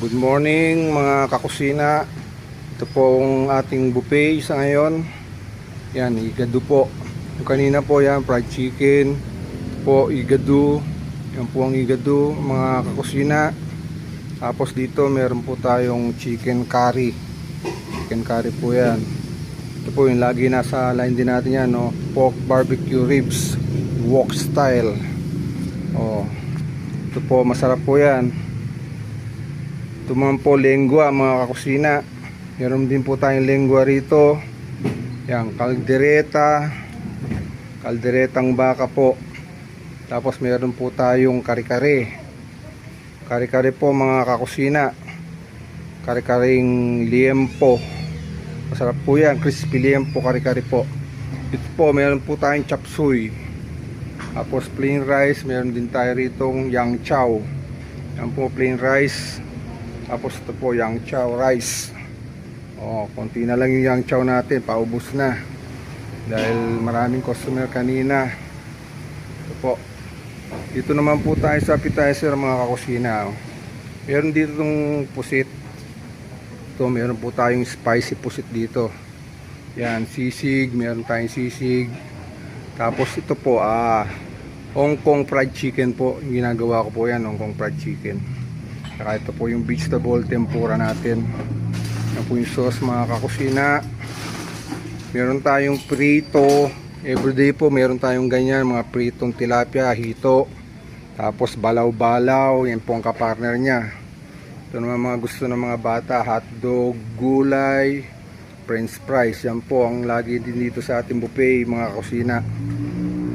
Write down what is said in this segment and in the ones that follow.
Good morning mga kakusina. Ito pong ating buffet sa ngayon. Yan, igado po. Yung kanina po yan, fried chicken. Ito po, igado. Yan po ang igado mga kakusina. Tapos dito meron po tayong chicken curry. Chicken curry po yan. Ito po yung lagi nasa line din natin yan, no? Pork barbecue ribs, wok style. Oh, ito po, masarap po yan. Ito naman po lengua mga kakusina. Meron din po tayong lengua rito. Yan, kalderetang baka po. Tapos meron po tayong kare-kare. Kare-kare po mga kakusina. Kare-karing liempo. Masarap po yan, crispy liempo, kare-kare po. Ito po, meron po tayong chop suey. Tapos plain rice, meron din tayo ritong yang chow. Yan po, plain rice. Tapos ito po, yang chow rice. Oh, konti na lang yung yang chow natin, paubos na. Dahil maraming customer kanina. Ito po. Dito naman po tayo sa appetizer mga kakusina. Meron dito itong pusit. Ito, meron po tayong spicy pusit dito. Yan, sisig, meron tayong sisig. Tapos ito po, Hong Kong fried chicken po. Yung ginagawa ko po yan, Hong Kong fried chicken. Saka ito po yung vegetable tempura natin. Yan po yung sauce mga kakusina. Meron tayong prito. Everyday po meron tayong ganyan, mga pritong tilapia, hito. Tapos balaw-balaw. Yan po ang kapartner nya. Ito naman mga gusto ng mga bata, hotdog, gulay, french fries. Yan po ang lagi din dito sa ating buffet mga kakusina.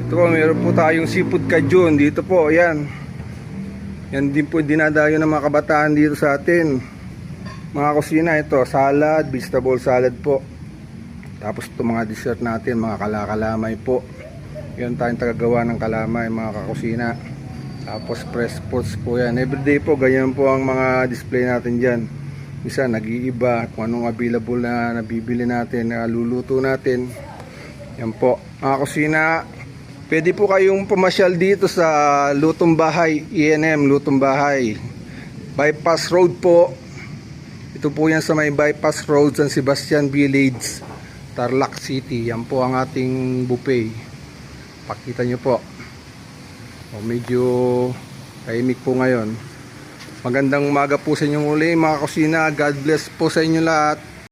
Ito po, meron po tayong seafood cajun. Dito po, yan. Yan din po dinadayo ng mga kabataan dito sa atin. Mga kusina, ito, salad, vegetable salad po. Tapos ito mga dessert natin, mga kalakalamay po. Yan tayong tagagawa ng kalamay, mga kakusina. Tapos fresh fruits po yan. Everyday po, ganyan po ang mga display natin dyan. Isa, nag-iiba kung anong available na nabibili natin, na luluto natin. Yan po, mga kusina. Pwede po kayong pumasyal dito sa Lutong Bahay, E&M Lutong Bahay. Bypass Road po. Ito po yan sa may Bypass Road, San Sebastian Village, Tarlac City. Yan po ang ating buffet. Pakita nyo po. O, medyo tahimik po ngayon. Magandang umaga po sa inyong uli mga kusina. God bless po sa inyo lahat.